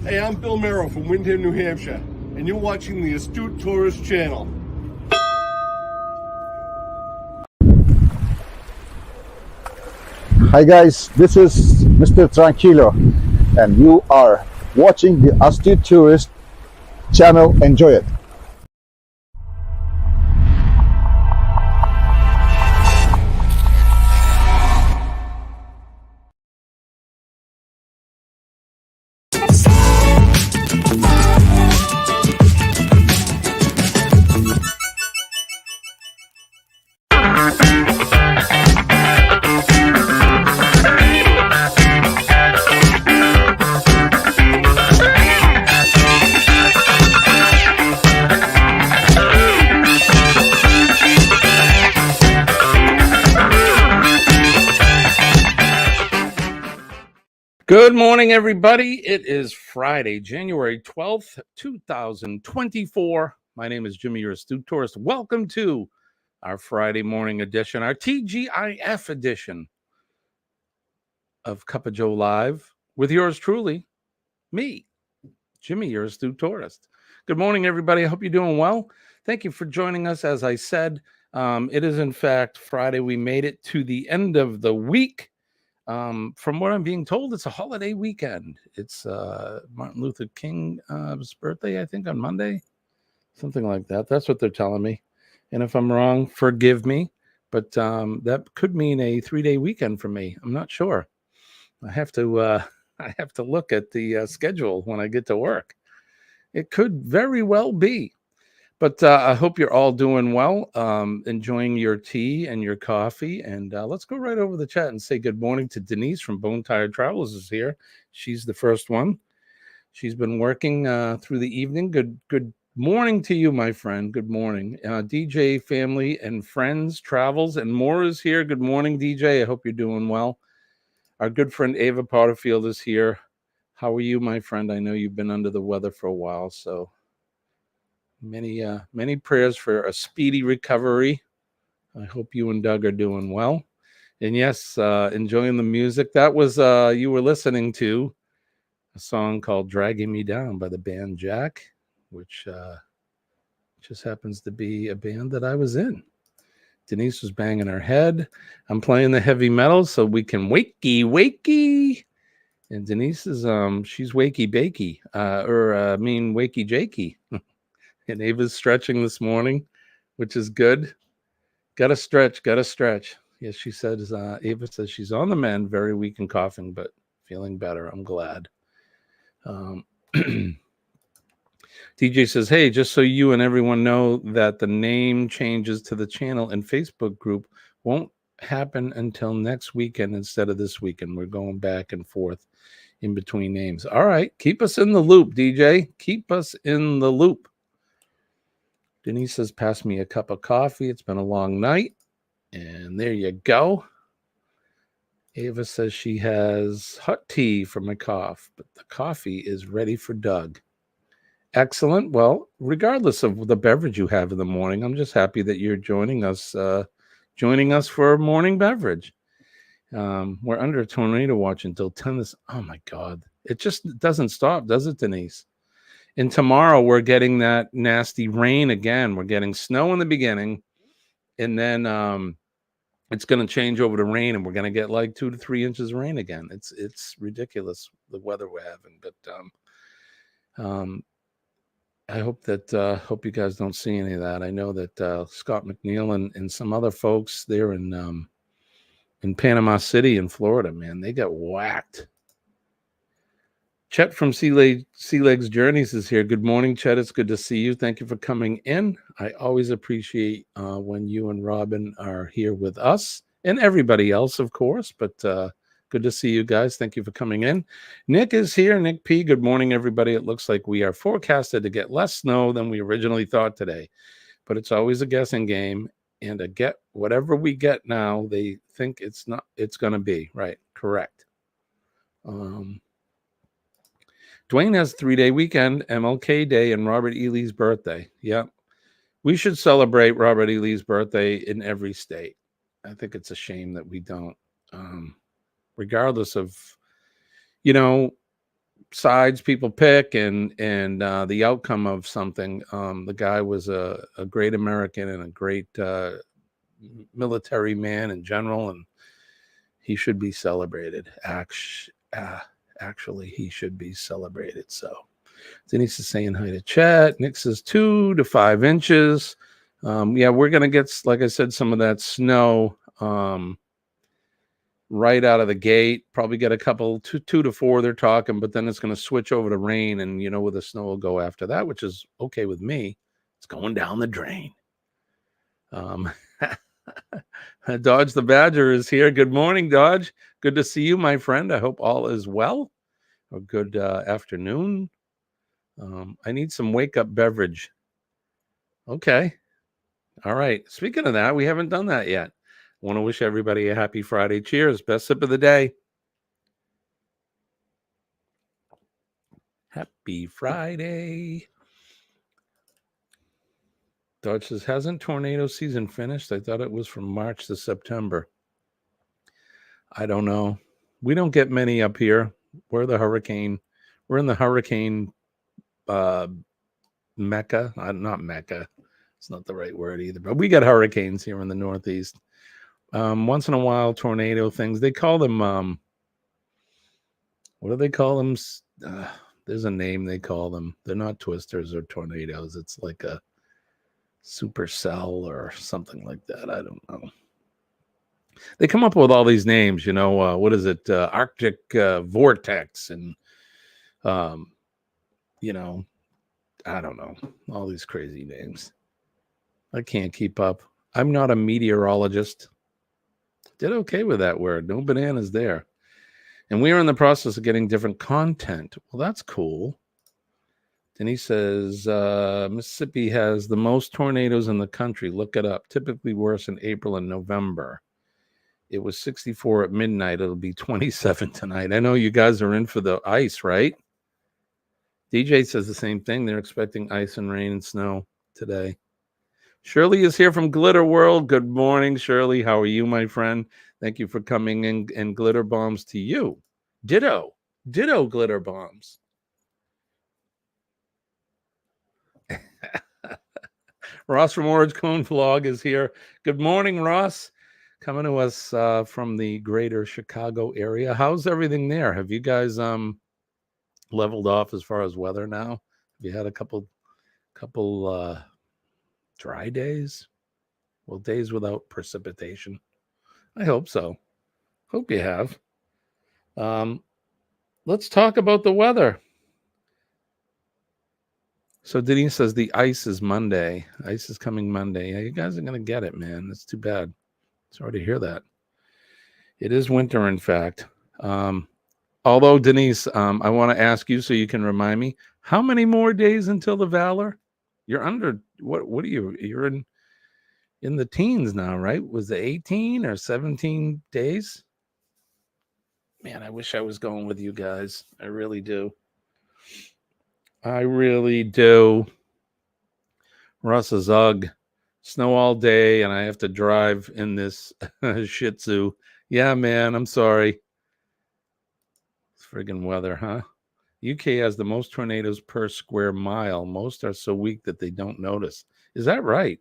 Hey, I'm Bill Merrill from Windham, New Hampshire, and you're watching the Astute Tourist Channel. Hi guys, this is Mr. Tranquilo, and you are watching the Astute Tourist Channel. Enjoy it. Good morning, everybody. It is Friday, January 12th, 2024. My name is Jimmy, your astute tourist. Welcome to our Friday morning edition, our TGIF edition of Cup O Joe Live with yours truly, me, Jimmy, your astute tourist. Good morning, everybody. I hope you're doing well. Thank you for joining us. As I said, it is in fact Friday. We made it to the end of the week. From what I'm being told, it's a holiday weekend. It's Martin Luther King's birthday, I think, on Monday, something like that. That's what they're telling me. And if I'm wrong, forgive me. But that could mean a 3-day weekend for me. I'm not sure. I have to look at the schedule when I get to work. It could very well be. But I hope you're all doing well, enjoying your tea and your coffee. And let's go right over the chat and say good morning to Denise from Bone Tired Travels is here. She's the first one. She's been working through the evening. Good morning to you, my friend. Good morning. DJ, family, and friends, travels, and more is here. Good morning, DJ. I hope you're doing well. Our good friend Ava Potterfield is here. How are you, my friend? I know you've been under the weather for a while, so... Many prayers for a speedy recovery. I hope you and Doug are doing well. And yes, enjoying the music. That was, you were listening to a song called Dragging Me Down by the band Jack, which just happens to be a band that I was in. Denise was banging her head. I'm playing the heavy metal so we can wakey. And Denise is, she's wakey bakey, wakey jakey. And Ava's stretching this morning, which is good. Gotta stretch. Yes, she says, Ava says she's on the mend, very weak and coughing, but feeling better. I'm glad. DJ says, hey, just so you and everyone know that the name changes to the channel and Facebook group won't happen until next weekend instead of this weekend. We're going back and forth in between names. All right. Keep us in the loop, DJ. Keep us in the loop. Denise says, pass me a cup of coffee. It's been a long night. And there you go. Ava says she has hot tea for my cough, but the coffee is ready for Doug. Excellent. Well, regardless of the beverage you have in the morning, I'm just happy that you're joining us for a morning beverage. We're under a tornado watch until 10 Oh my God. It just doesn't stop, does it, Denise? And tomorrow we're getting that nasty rain again. We're getting snow in the beginning, and then it's going to change over to rain, and we're going to get like 2 to 3 inches of rain again. It's ridiculous, the weather we're having. But I hope you guys don't see any of that. I know that Scott McNeil and some other folks there in Panama City in Florida, man, they got whacked. Chet from Sea Legs Journeys is here. Good morning, Chet. It's good to see you. Thank you for coming in. I always appreciate when you and Robin are here with us and everybody else, of course. But good to see you guys. Thank you for coming in. Nick is here. Nick P. Good morning, everybody. It looks like we are forecasted to get less snow than we originally thought today. But it's always a guessing game. And whatever we get now, they think it's going to be. Right. Correct. Dwayne has a 3-day weekend, MLK Day, and Robert E. Lee's birthday. Yeah. We should celebrate Robert E. Lee's birthday in every state. I think it's a shame that we don't. Regardless of, sides people pick and the outcome of something. The guy was a great American and a great military man in general, and he should be celebrated. Actually, he should be celebrated. So Denise is saying hi to chat. Nick says 2 to 5 inches. Yeah, we're going to get, like I said, some of that snow right out of the gate. Probably get a couple, 2 to 4 they're talking, but then it's going to switch over to rain, and you know where the snow will go after that, which is okay with me. It's going down the drain. Dodge the Badger is here. Good morning, Dodge. Good to see you, my friend. I hope all is well. Or good afternoon. I need some wake-up beverage. Okay. All right. Speaking of that, we haven't done that yet. I want to wish everybody a happy Friday. Cheers. Best sip of the day. Happy Friday. Dodge says, hasn't tornado season finished? I thought it was from March to September. I don't know. We don't get many up here. We're in the hurricane Mecca. Not Mecca. It's not the right word either, but we got hurricanes here in the Northeast. Once in a while, tornado things. They call them, what do they call them? There's a name they call them. They're not twisters or tornadoes. It's like a supercell or something like that. I don't know. They come up with all these names, you know. What is it? Arctic vortex and, you know, I don't know. All these crazy names. I can't keep up. I'm not a meteorologist. Did okay with that word. No bananas there. And we are in the process of getting different content. Well, that's cool. Denise says, Mississippi has the most tornadoes in the country. Look it up. Typically worse in April and November. It was 64 at midnight. It'll be 27 tonight. I know you guys are in for the ice, right? DJ says the same thing. They're expecting ice and rain and snow today. Shirley is here from Glitter World. Good morning, Shirley. How are you, my friend? Thank you for coming in, and glitter bombs to you. Ditto glitter bombs. Ross from Orange Cone Vlog is here. Good morning, Ross. Coming to us from the greater Chicago area. How's everything there? Have you guys leveled off as far as weather now? Have you had a couple dry days? Well, days without precipitation. I hope so. Hope you have. Let's talk about the weather. So Denise says the ice is Monday. Ice is coming Monday. Yeah, you guys are going to get it, man. That's too bad. Sorry to hear that. It is winter, in fact. Although, Denise, I want to ask you so you can remind me, how many more days until the Valor? You're under, what are you? You're in the teens now, right? Was it 18 or 17 days? Man, I wish I was going with you guys. I really do. I really do. Russ is ugh. Snow all day, and I have to drive in this Shih Tzu. Yeah, man, I'm sorry. It's friggin' weather, huh? UK has the most tornadoes per square mile. Most are so weak that they don't notice. Is that right?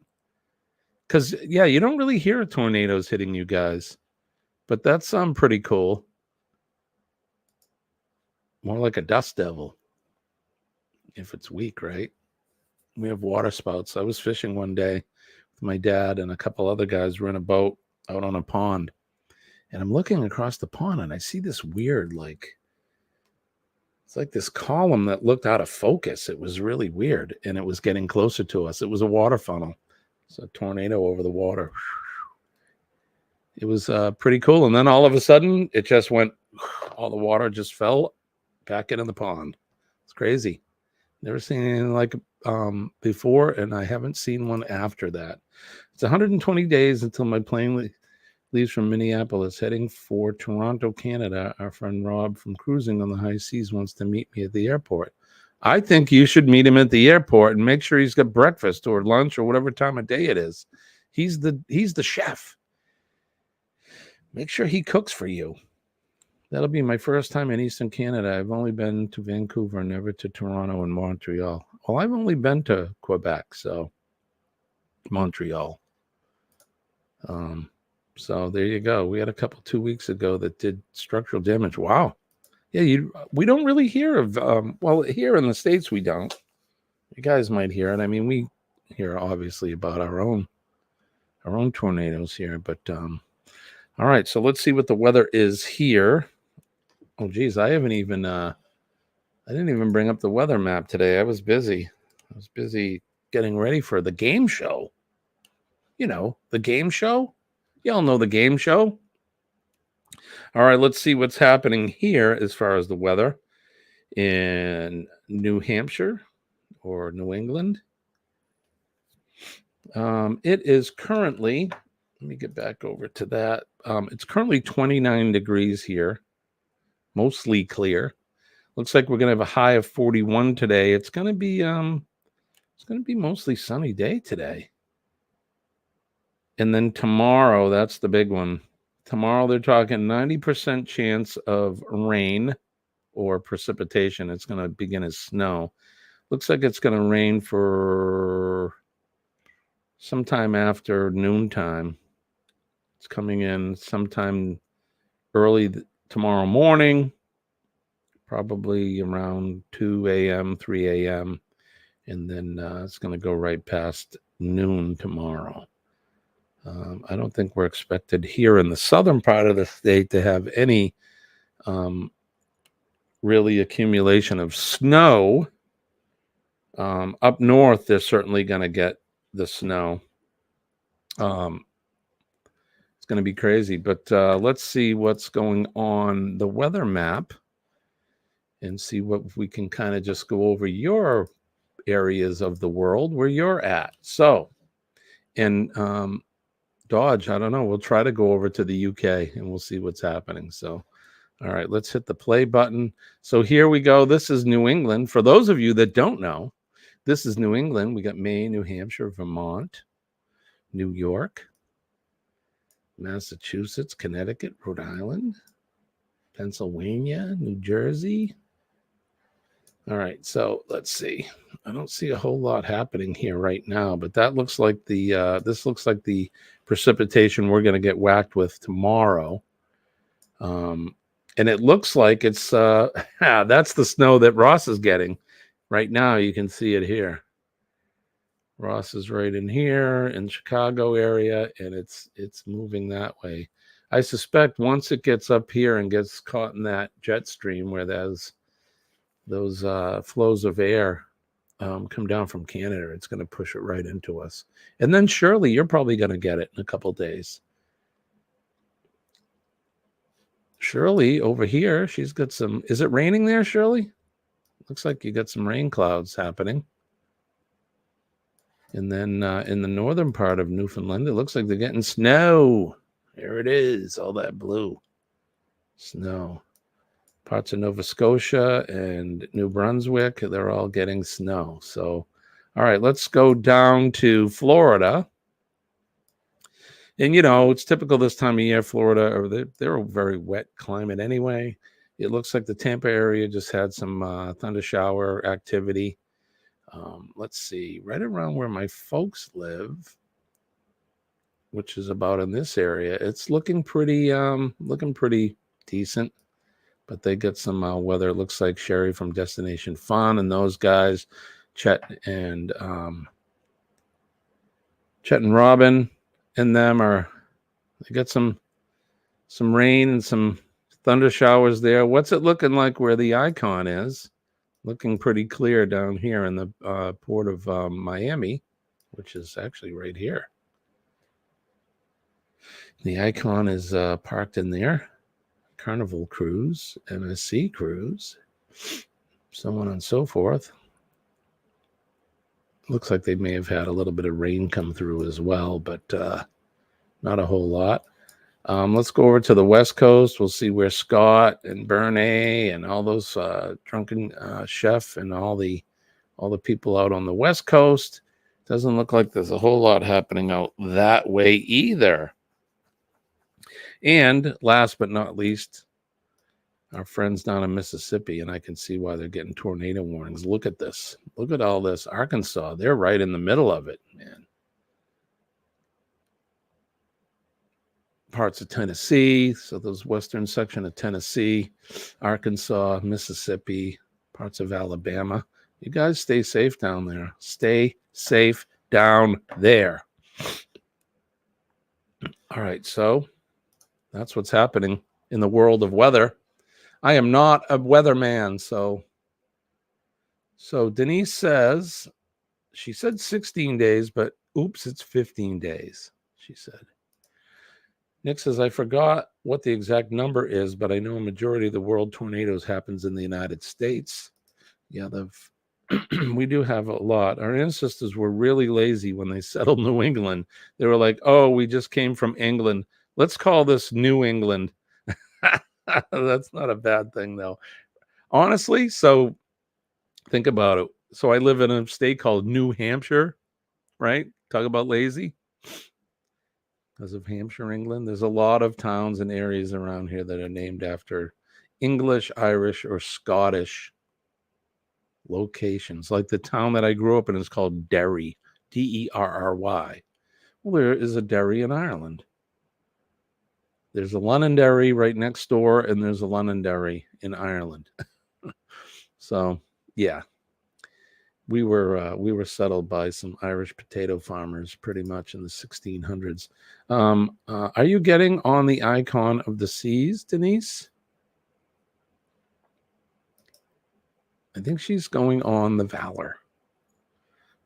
Because, yeah, you don't really hear tornadoes hitting you guys. But that's pretty cool. More like a dust devil. If it's weak, right? We have water spouts. I was fishing one day with my dad and a couple other guys. We're in a boat out on a pond. And I'm looking across the pond and I see this weird, it's like this column that looked out of focus. It was really weird. And it was getting closer to us. It was a water funnel. It's a tornado over the water. It was pretty cool. And then all of a sudden, it just went, all the water just fell back into the pond. It's crazy. Never seen anything like before, and I haven't seen one after that. It's 120 days until my plane leaves from Minneapolis, heading for Toronto, Canada. Our friend Rob from Cruising on the High Seas wants to meet me at the airport. I think you should meet him at the airport and make sure he's got breakfast or lunch or whatever time of day it is. He's the chef. Make sure he cooks for you. That'll be my first time in Eastern Canada. I've only been to Vancouver, never to Toronto and Montreal. Well, I've only been to Quebec, so Montreal. So there you go. We had a couple 2 weeks ago that did structural damage. Wow. Yeah, we don't really hear of well, here in the States we don't. You guys might hear it. I mean, we hear obviously about our own tornadoes here, but all right, so let's see what the weather is here. Oh geez, I didn't even bring up the weather map today. I was busy getting ready for the game show. You know, the game show? Y'all know the game show. All right, let's see what's happening here as far as the weather in New Hampshire or New England. It is currently, let me get back over to that. It's currently 29 degrees here, mostly clear. Looks like we're going to have a high of 41 today. It's going to be mostly sunny day today. And then tomorrow, that's the big one. Tomorrow they're talking 90% chance of rain or precipitation. It's going to begin as snow. Looks like it's going to rain for sometime after noontime. It's coming in sometime early tomorrow morning, probably around 2 a.m., 3 a.m., and then it's going to go right past noon tomorrow. I don't think we're expected here in the southern part of the state to have any really accumulation of snow. Up north, they're certainly going to get the snow. It's going to be crazy, but let's see what's going on the weather map and see what we can kind of just go over your areas of the world where you're at. So, in Dodge, I don't know. We'll try to go over to the UK and we'll see what's happening. So, all right, let's hit the play button. So here we go. This is New England. For those of you that don't know, this is New England. We got Maine, New Hampshire, Vermont, New York, Massachusetts, Connecticut, Rhode Island, Pennsylvania, New Jersey. All right, so let's see. I don't see a whole lot happening here right now, but that looks like this looks like the precipitation we're going to get whacked with tomorrow. And it looks like it's that's the snow that Ross is getting right now. You can see it here. Ross is right in here in Chicago area, and it's moving that way. I suspect once it gets up here and gets caught in that jet stream where there's those flows of air come down from Canada, it's going to push it right into us. And then Shirley, you're probably going to get it in a couple days. Shirley over here, she's got some. Is it raining there, Shirley? Looks like you got some rain clouds happening. And then in the northern part of Newfoundland, it looks like they're getting snow. There it is, all that blue snow. Parts of Nova Scotia and New Brunswick, they're all getting snow. So, all right, let's go down to Florida. And, you know, it's typical this time of year, Florida, or they're a very wet climate anyway. It looks like the Tampa area just had some thunder shower activity. Let's see, right around where my folks live, which is about in this area, it's looking pretty decent. But they get some weather. It looks like Sherry from Destination Fun and those guys, Chet and Robin, and them they got some rain and some thunder showers there. What's it looking like where the icon is? Looking pretty clear down here in the port of Miami, which is actually right here. The icon is parked in there. Carnival cruise, MSC cruise, so on and so forth. Looks like they may have had a little bit of rain come through as well, but not a whole lot. Let's go over to the West Coast. We'll see where Scott and Bernie and all those drunken chef and all the people out on the West Coast. Doesn't look like there's a whole lot happening out that way either. And last but not least, our friends down in Mississippi, and I can see why they're getting tornado warnings. Look at this. Look at all this. Arkansas, they're right in the middle of it, man. Parts of Tennessee, so those western section of Tennessee, Arkansas, Mississippi, parts of Alabama. You guys stay safe down there. Stay safe down there. All right, so that's what's happening in the world of weather. I am not a weatherman, so Denise says, she said 16 days, but oops, it's 15 days, she said. Nick says, I forgot what the exact number is, but I know a majority of the world tornadoes happens in the United States. Yeah, we do have a lot. Our ancestors were really lazy when they settled New England. They were like, oh, we just came from England. Let's call this New England. That's not a bad thing, though. Honestly, so think about it. So I live in a state called New Hampshire, right? Talk about lazy. Because of Hampshire, England. There's a lot of towns and areas around here that are named after English, Irish, or Scottish locations. Like the town that I grew up in is called Derry, Derry. Well, there is a Derry in Ireland. There's a Londonderry right next door, and there's a Londonderry in Ireland. So, yeah, we were settled by some Irish potato farmers pretty much in the 1600s. Are you getting on the icon of the seas, Denise? I think she's going on the Valor.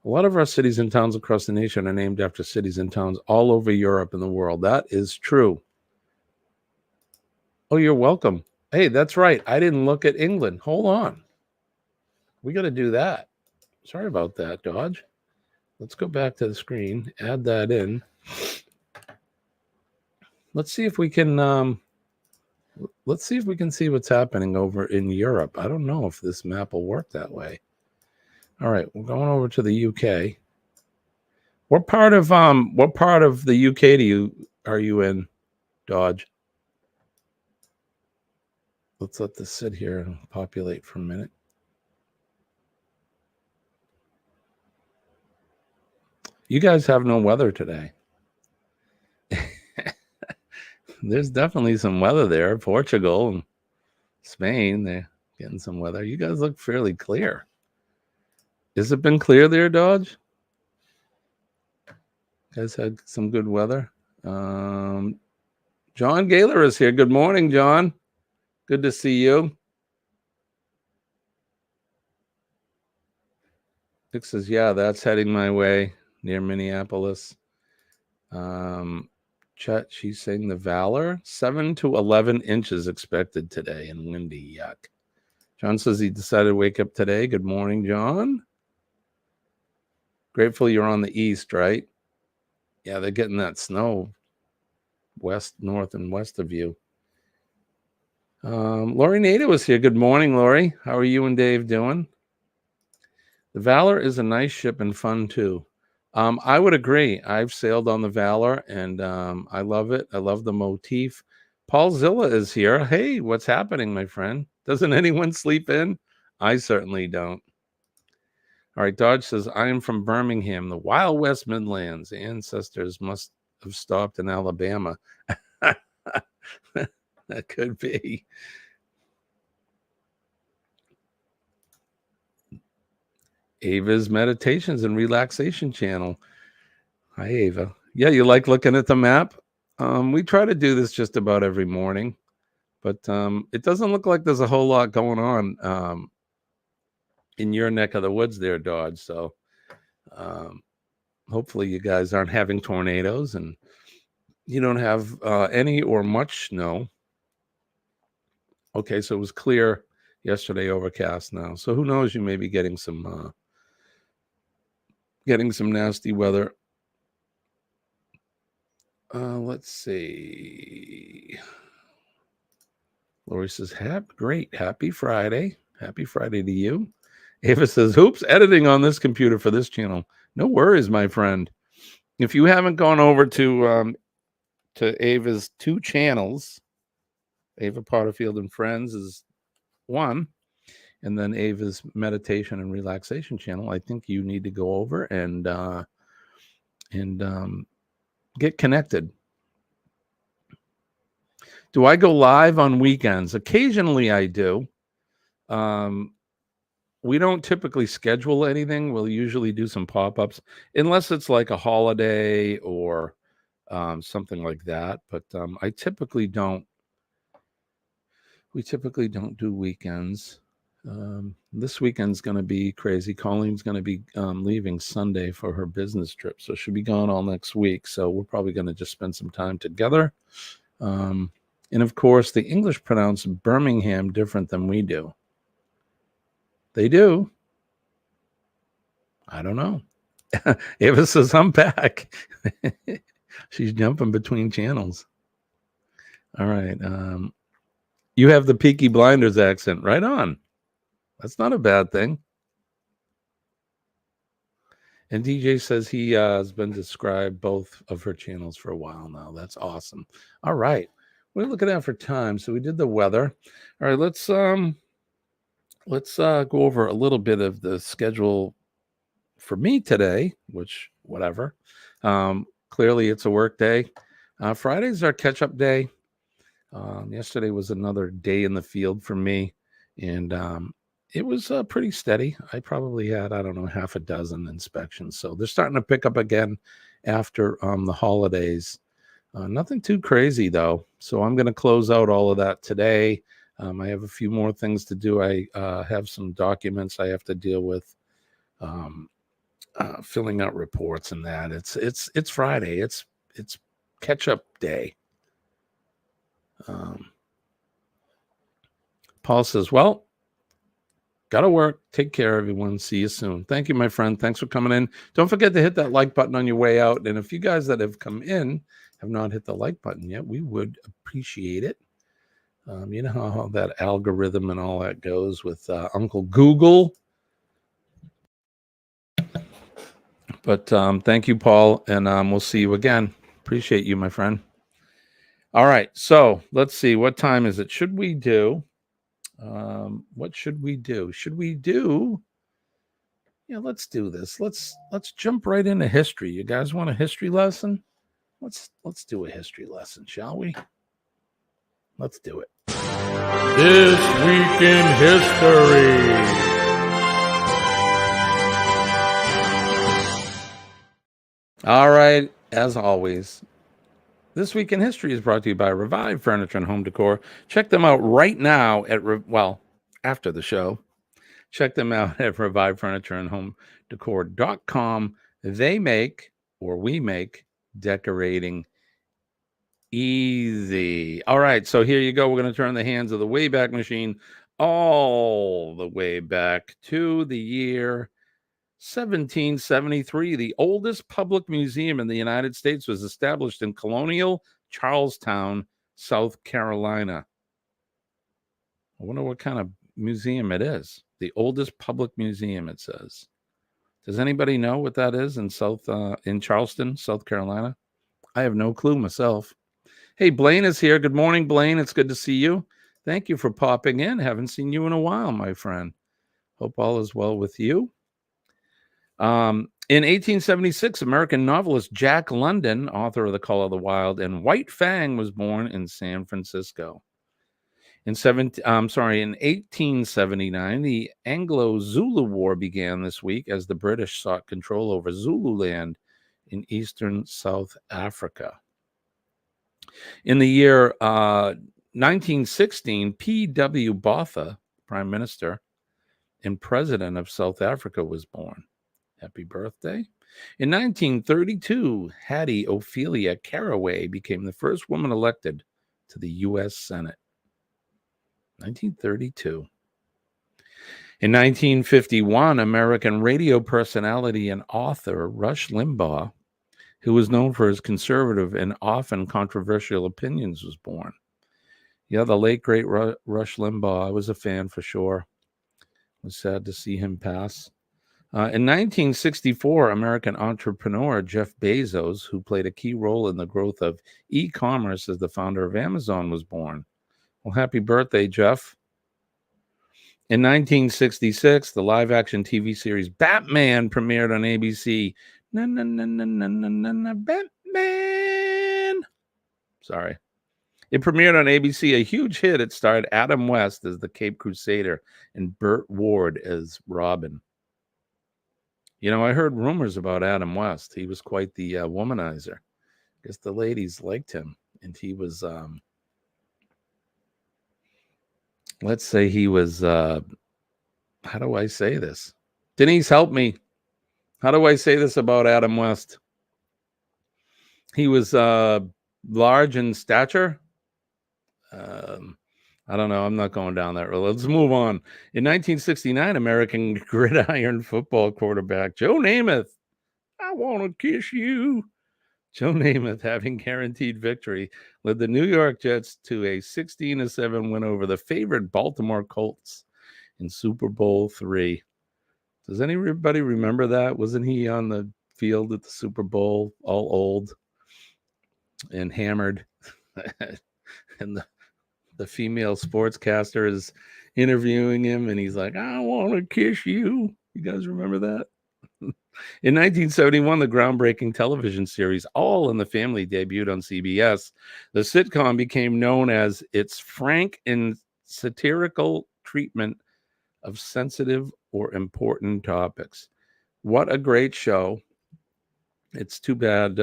A lot of our cities and towns across the nation are named after cities and towns all over Europe and the world. That is true. Oh, you're welcome. Hey, that's right. I didn't look at England. Hold on. We got to do that. Sorry about that, Dodge. Let's go back to the screen. Add that in. Let's see if we can. Let's see if we can see what's happening over in Europe. I don't know if this map will work that way. All right, we're going over to the UK. What part of the UK are you in, Dodge? Let's let this sit here and populate for a minute. You guys have no weather today. There's definitely some weather there. Portugal and Spain, they're getting some weather. You guys look fairly clear. Has it been clear there, Dodge? You guys had some good weather. John Gaylor is here. Good morning, John. Good to see you. Nick says, yeah, that's heading my way near Minneapolis. Chet, she's saying the Valor, 7 to 11 inches expected today and windy. Yuck. John says he decided to wake up today. Good morning, John. Grateful you're on the east, right? Yeah, they're getting that snow west, north, and west of you. Lori Nader was here. Good morning, Lori. How are you and Dave doing? The Valor is a nice ship and fun, too. I would agree. I've sailed on the Valor, and I love it. I love the motif. Paul Zilla is here. Hey, what's happening, my friend? Doesn't anyone sleep in? I certainly don't. All right, Dodge says, I am from Birmingham, the Wild West Midlands. Ancestors must have stopped in Alabama. That could be. Ava's Meditations and Relaxation Channel. Hi, Ava. Yeah, you like looking at the map? We try to do this just about every morning, but it doesn't look like there's a whole lot going on in your neck of the woods there, Dodge. So hopefully you guys aren't having tornadoes and you don't have any or much snow. Okay, so it was clear yesterday, overcast now. So who knows, you may be getting some nasty weather. Let's see. Lori says, great. Happy Friday. Happy Friday to you. Ava says, oops, editing on this computer for this channel. No worries, my friend. If you haven't gone over to Ava's 2 channels, Ava Potterfield and Friends is one. And then Ava's meditation and relaxation channel. I think you need to go over and get connected. Do I go live on weekends? Occasionally I do. We don't typically schedule anything. We'll usually do some pop-ups unless it's like a holiday or something like that. But we typically don't do weekends. This weekend's going to be crazy. Colleen's going to be leaving Sunday for her business trip, so she'll be gone all next week. So we're probably going to just spend some time together. And of course, the English pronounce Birmingham different than we do. They do. I don't know. Ava says, I'm back. She's jumping between channels. All right. You have the Peaky Blinders accent. Right on. That's not a bad thing. And DJ says he has been described both of her channels for a while now. That's awesome. All right. We're looking at for time. So we did the weather. All right. Let's go over a little bit of the schedule for me today, which whatever. Clearly it's a work day. Friday's our catch-up day. Yesterday was another day in the field for me, and it was pretty steady. I probably had, I don't know, half a dozen inspections. So they're starting to pick up again after the holidays. Nothing too crazy, though. So I'm going to close out all of that today. I have a few more things to do. I have some documents I have to deal with, filling out reports and that. It's Friday. It's catch-up day. Paul says, well, gotta work. Take care, everyone. See you soon. Thank you, my friend. Thanks for coming in. Don't forget to hit that like button on your way out. And if you guys that have come in have not hit the like button yet, we would appreciate it. You know how that algorithm and all that goes with Uncle Google. But thank you, Paul, and we'll see you again. Appreciate you, my friend. All right, so let's see. What time is it? Should we do? What should we do? Should we do? Yeah, let's do this. Let's jump right into history. You guys want a history lesson? Let's do a history lesson, shall we? Let's do it. This Week in History. All right, as always, This Week in History is brought to you by Revive Furniture and Home Decor. Check them out right now at, after the show. Check them out at revivefurnitureandhomedecor.com. They make, or we make, decorating easy. All right, so here you go. We're going to turn the hands of the Wayback Machine all the way back to the year 1773. The oldest public museum in the United States was established in colonial Charlestown, South Carolina. I wonder what kind of museum it is. The oldest public museum, it says. Does anybody know what that is in Charleston, South Carolina? I have no clue myself. Hey, Blaine is here. Good morning, Blaine. It's good to see you. Thank you for popping in. Haven't seen you in a while, my friend. Hope all is well with you. In 1876, American novelist Jack London, author of The Call of the Wild and White Fang, was born in San Francisco. In 1879, the Anglo-Zulu War began this week as the British sought control over Zululand in eastern South Africa. In the year 1916, P.W. Botha, Prime Minister and President of South Africa, was born. Happy birthday. In 1932, Hattie Ophelia Caraway became the first woman elected to the U.S. Senate. 1932. In 1951, American radio personality and author Rush Limbaugh, who was known for his conservative and often controversial opinions, was born. Yeah, the late, great Rush Limbaugh. I was a fan for sure. It was sad to see him pass. In 1964, American entrepreneur Jeff Bezos, who played a key role in the growth of e-commerce as the founder of Amazon, was born. Well, happy birthday, Jeff. In 1966, the live-action TV series Batman premiered on ABC. Batman. Sorry. It premiered on ABC, a huge hit. It starred Adam West as the Cape Crusader and Burt Ward as Robin. You know, I heard rumors about Adam West. He was quite the womanizer. I guess the ladies liked him. And he was, let's say he was, how do I say this? Denise, help me. How do I say this about Adam West? He was large in stature. I don't know. I'm not going down that road. Let's move on. In 1969, American gridiron football quarterback Joe Namath. I want to kiss you. Joe Namath, having guaranteed victory, led the New York Jets to a 16-7 win over the favorite Baltimore Colts in Super Bowl III. Does anybody remember that? Wasn't he on the field at the Super Bowl, all old and hammered? And the female sportscaster is interviewing him, and he's like, I want to kiss you. You guys remember that? In 1971, the groundbreaking television series All in the Family debuted on CBS. The sitcom became known as its frank and satirical treatment of sensitive or important topics. What a great show. It's too bad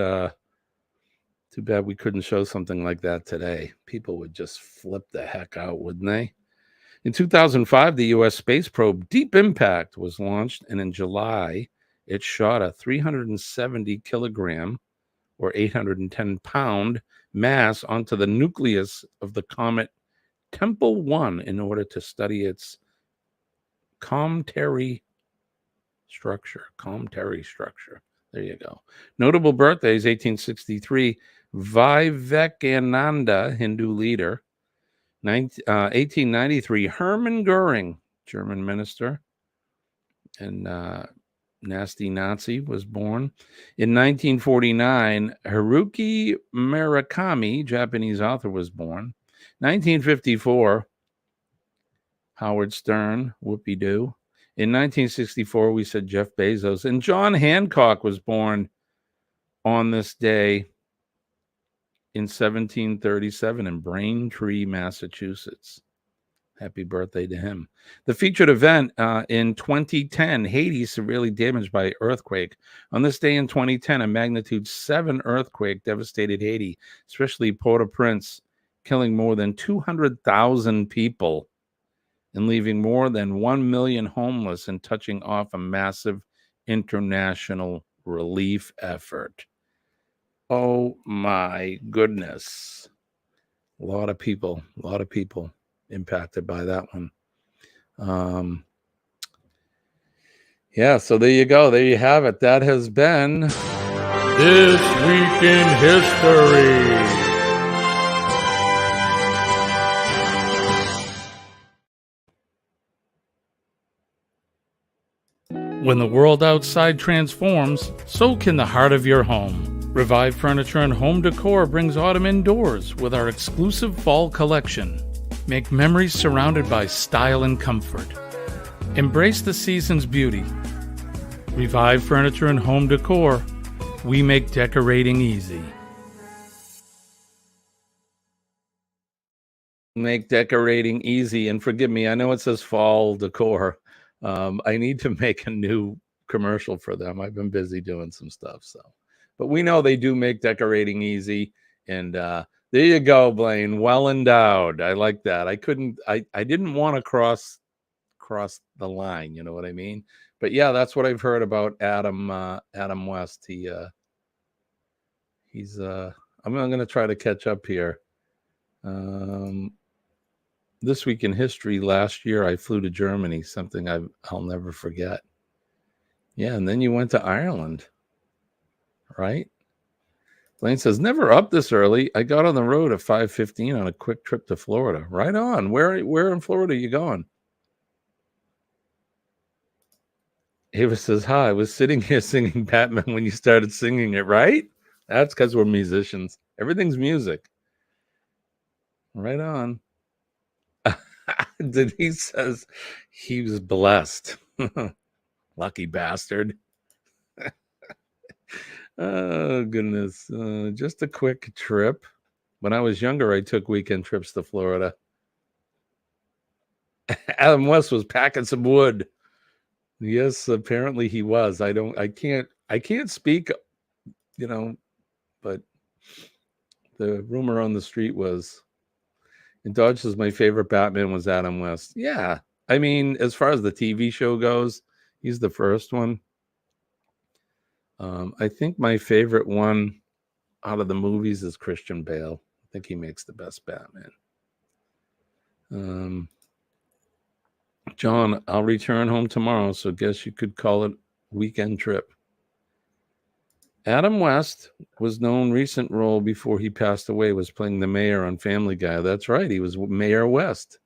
we couldn't show something like that today. People would just flip the heck out, wouldn't they? In 2005, the U.S. space probe Deep Impact was launched, and in July, it shot a 370 kilogram or 810 pound mass onto the nucleus of the comet Tempel 1 in order to study its cometary structure. There you go. Notable birthdays: 1863, Vivekananda, Hindu leader. 1893, Hermann Goering, German minister and nasty Nazi, was born. In 1949, Haruki Murakami, Japanese author, was born. 1954, Howard Stern, whoopee-doo. In 1964, we said Jeff Bezos. And John Hancock was born on this day in 1737 in Braintree, Massachusetts. Happy birthday to him. The featured event in 2010, Haiti severely damaged by earthquake. On this day in 2010, a magnitude 7 earthquake devastated Haiti, especially Port-au-Prince, killing more than 200,000 people and leaving more than 1 million homeless and touching off a massive international relief effort. Oh my goodness. A lot of people impacted by that one. Yeah, so there you go. There you have it. That has been This Week in History. When the world outside transforms, so can the heart of your home. Revive Furniture and Home Decor brings autumn indoors with our exclusive fall collection. Make memories surrounded by style and comfort. Embrace the season's beauty. Revive Furniture and Home Decor. We make decorating easy. Make decorating easy. And forgive me, I know it says fall decor. I need to make a new commercial for them. I've been busy doing some stuff. But we know they do make decorating easy. And there you go, Blaine. Well endowed. I like that. I didn't want to cross the line. You know what I mean? But yeah, that's what I've heard about Adam West. He's I'm going to try to catch up here. This Week in History, last year I flew to Germany, something I'll never forget. Yeah, and then you went to Ireland, right? Blaine says, never up this early. I got on the road at 5:15 on a quick trip to Florida. Right on. Where in Florida are you going? Ava says, hi, I was sitting here singing Batman when you started singing it, right? That's because we're musicians. Everything's music. Right on. Denise says he was blessed. Lucky bastard. Oh, goodness. Just a quick trip. When I was younger, I took weekend trips to Florida. Adam West was packing some wood. Yes, apparently he was. I can't speak, but the rumor on the street was, and Dodge says my favorite Batman was Adam West. Yeah. I mean, as far as the TV show goes, he's the first one. I think my favorite one out of the movies is Christian Bale. I think he makes the best Batman. John, I'll return home tomorrow, so guess you could call it weekend trip. Adam West was known recent role before he passed away was playing the mayor on Family Guy. That's right. He was Mayor West.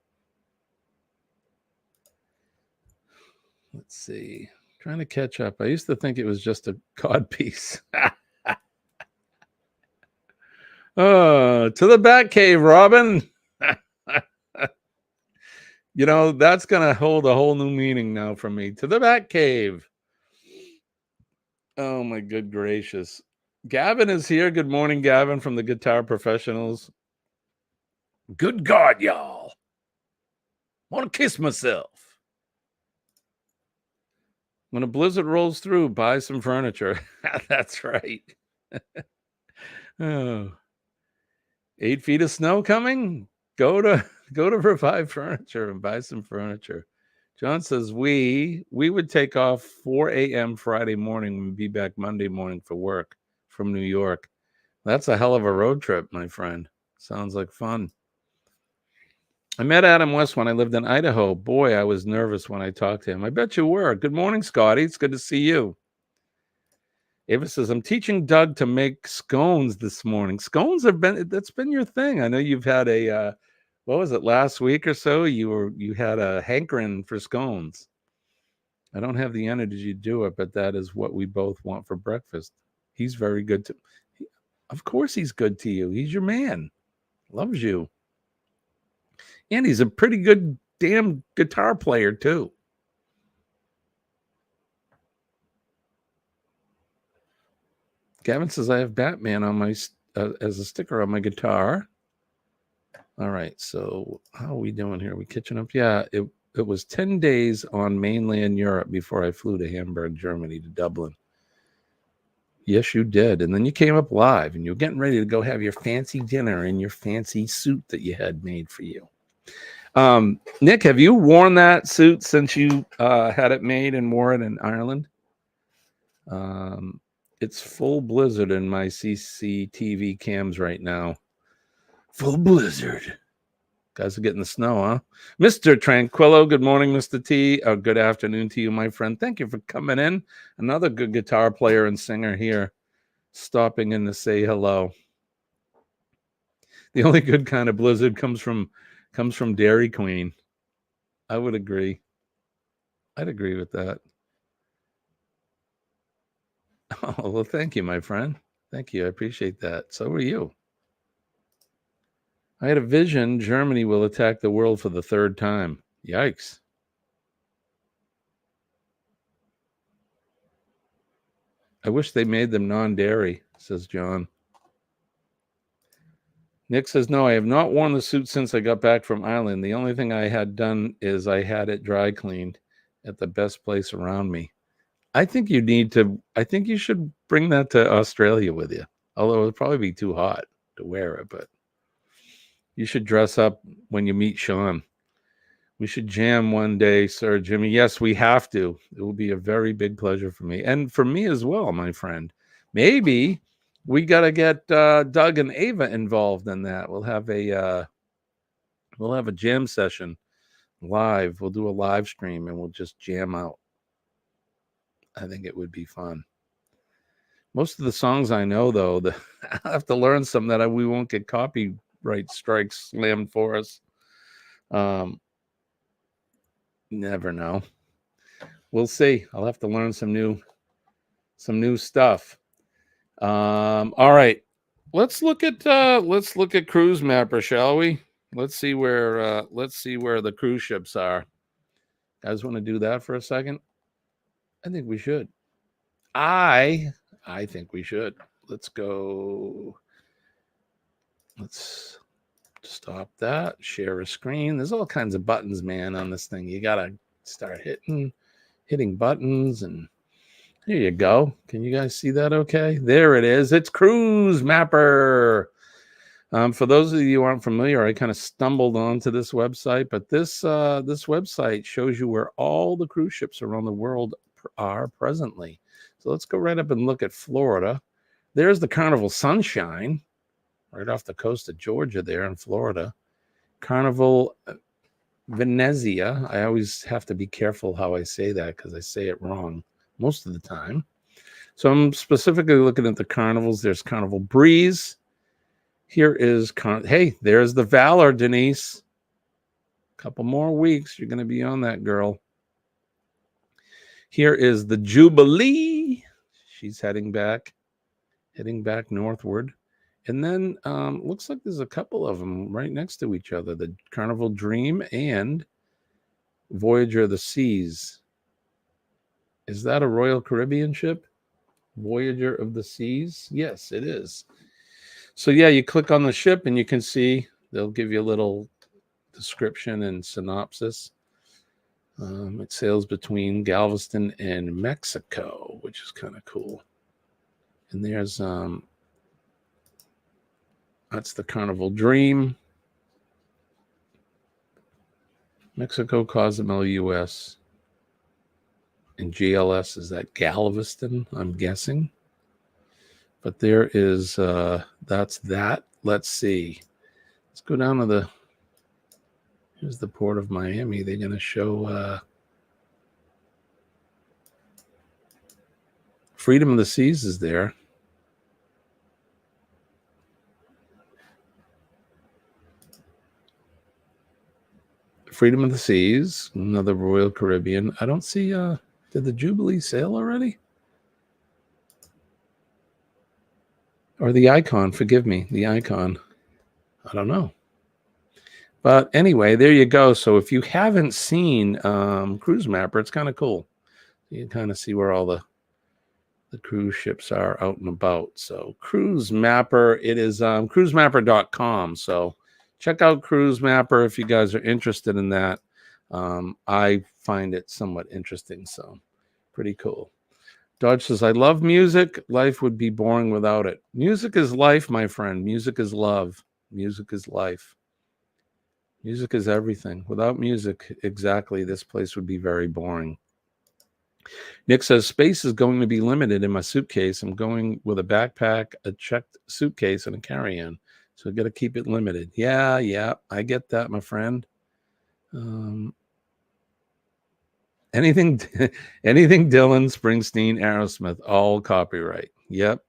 Let's see. Trying to catch up. I used to think it was just a cod piece. Oh, to the Batcave, Robin. That's going to hold a whole new meaning now for me. To the Batcave. Oh, my good gracious. Gavin is here. Good morning, Gavin, from the Guitar Professionals. Good God, y'all. Want to kiss myself. When a blizzard rolls through, buy some furniture. That's right. Oh. 8 feet of snow coming? Go to Revive Furniture and buy some furniture. John says we would take off 4 a.m. Friday morning and be back Monday morning for work from New York. That's a hell of a road trip, my friend. Sounds like fun. I met Adam West when I lived in Idaho. Boy, I was nervous when I talked to him. I bet you were. Good morning, Scotty. It's good to see you. Ava says, I'm teaching Doug to make scones this morning. Scones that's been your thing. I know you've had what was it, last week or so? You had a hankering for scones. I don't have the energy to do it, but that is what we both want for breakfast. He's very good of course he's good to you. He's your man. Loves you. And he's a pretty good damn guitar player too. Gavin says, I have Batman on my as a sticker on my guitar. All right, so how are we doing here? Are we catching up? Yeah, it was 10 days on mainland Europe before I flew to Hamburg, Germany, to Dublin. Yes, you did. And then you came up live, and you were getting ready to go have your fancy dinner in your fancy suit that you had made for you. Nick, have you worn that suit since you had it made and wore it in Ireland? It's full blizzard in my CCTV cams right now. Full blizzard. Guys are getting the snow, huh? Mr. Tranquillo, good morning, Mr. T. Good afternoon to you, my friend. Thank you for coming in. Another good guitar player and singer here, stopping in to say hello. The only good kind of blizzard comes from Dairy Queen. I would agree. I'd agree with that. Oh, well, thank you, my friend. Thank you. I appreciate that. So are you. I had a vision. Germany will attack the world for the 3rd time. Yikes. I wish they made them non-dairy, says John. Nick says, no, I have not worn the suit since I got back from Ireland. The only thing I had done is I had it dry cleaned at the best place around me. I think you should bring that to Australia with you. Although it would probably be too hot to wear it, but you should dress up when you meet Sean. We should jam one day, Sir Jimmy. Yes, we have to. It will be a very big pleasure for me. And for me as well, my friend. Maybe we got to get Doug and Ava involved in that. We'll have a jam session live. We'll do a live stream and we'll just jam out. I think it would be fun. Most of the songs I know, though, I have to learn some that we won't get copyright strikes slammed for us. Never know. We'll see. I'll have to learn some new stuff. All right. Let's look at Cruise Mapper, shall we? Let's see where the cruise ships are. Guys want to do that for a second? I think we should. I think we should. Let's go. Let's stop that. Share a screen. There's all kinds of buttons, man, on this thing. You gotta start hitting buttons, and there you go. Can you guys see that okay? There it is. It's Cruise Mapper. For those of you who aren't familiar, I kind of stumbled onto this website, but this website shows you where all the cruise ships around the world are presently. So let's go right up and look at Florida. There's the Carnival Sunshine, right off the coast of Georgia there in Florida. Carnival Venezia. I always have to be careful how I say that because I say it wrong most of the time. So I'm specifically looking at the carnivals. There's Carnival Breeze. Here is, hey, there's the Valor, Denise. Couple more weeks. You're going to be on that, girl. Here is the Jubilee. She's heading back northward. And then looks like there's a couple of them right next to each other. The Carnival Dream and Voyager of the Seas. Is that a Royal Caribbean ship? Voyager of the Seas? Yes, it is. So yeah, you click on the ship and you can see they'll give you a little description and synopsis. It sails between Galveston and Mexico, which is kind of cool. And there's that's the Carnival Dream. Mexico, Cozumel, US. And GLS, is that Galveston, I'm guessing. But there is, that's that. Let's see. Let's go down to here's the Port of Miami. They're going to show Freedom of the Seas is there. Freedom of the Seas, another Royal Caribbean. I don't see, did the Jubilee sail already? Or the Icon, forgive me, the Icon. I don't know. But anyway, there you go. So if you haven't seen Cruise Mapper, it's kind of cool. You can kind of see where all the cruise ships are out and about. So Cruise Mapper, it is cruisemapper.com. So check out Cruise Mapper if you guys are interested in that. I find it somewhat interesting, so pretty cool. Dodge says, I love music. Life would be boring without it. Music is life, my friend. Music is love. Music is life. Music is everything. Without music, exactly, this place would be very boring. Nick says, space is going to be limited in my suitcase. I'm going with a backpack, a checked suitcase, and a carry-on. So I got to keep it limited. Yeah, I get that, my friend. Anything Dylan, Springsteen, Aerosmith, all copyright. Yep.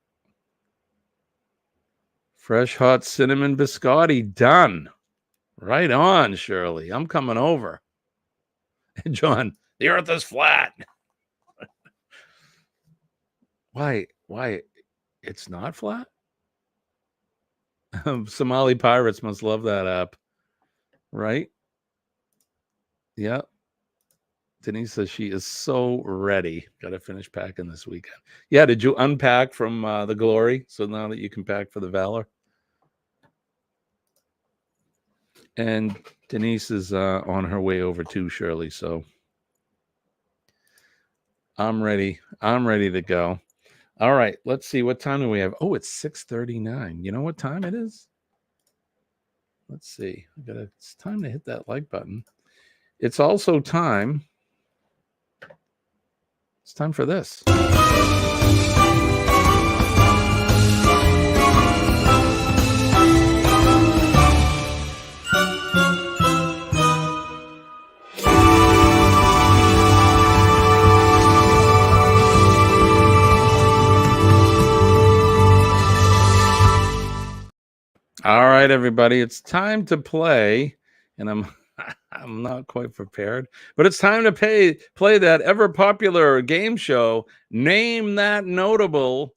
Fresh hot cinnamon biscotti, done. Right on, Shirley. I'm coming over. John, the earth is flat. Why? It's not flat? Somali pirates must love that app. Right? Yep. Denise says she is so ready. Got to finish packing this weekend. Yeah, did you unpack from the Glory? So now that you can pack for the Valor? And Denise is on her way over too, Shirley. So I'm ready. I'm ready to go. All right, let's see. What time do we have? Oh, it's 6:39. You know what time it is? Let's see. It's time to hit that like button. It's also time. It's time for this. All right, everybody, it's time to play, and I'm not quite prepared, but it's time to play that ever popular game show, Name That Notable.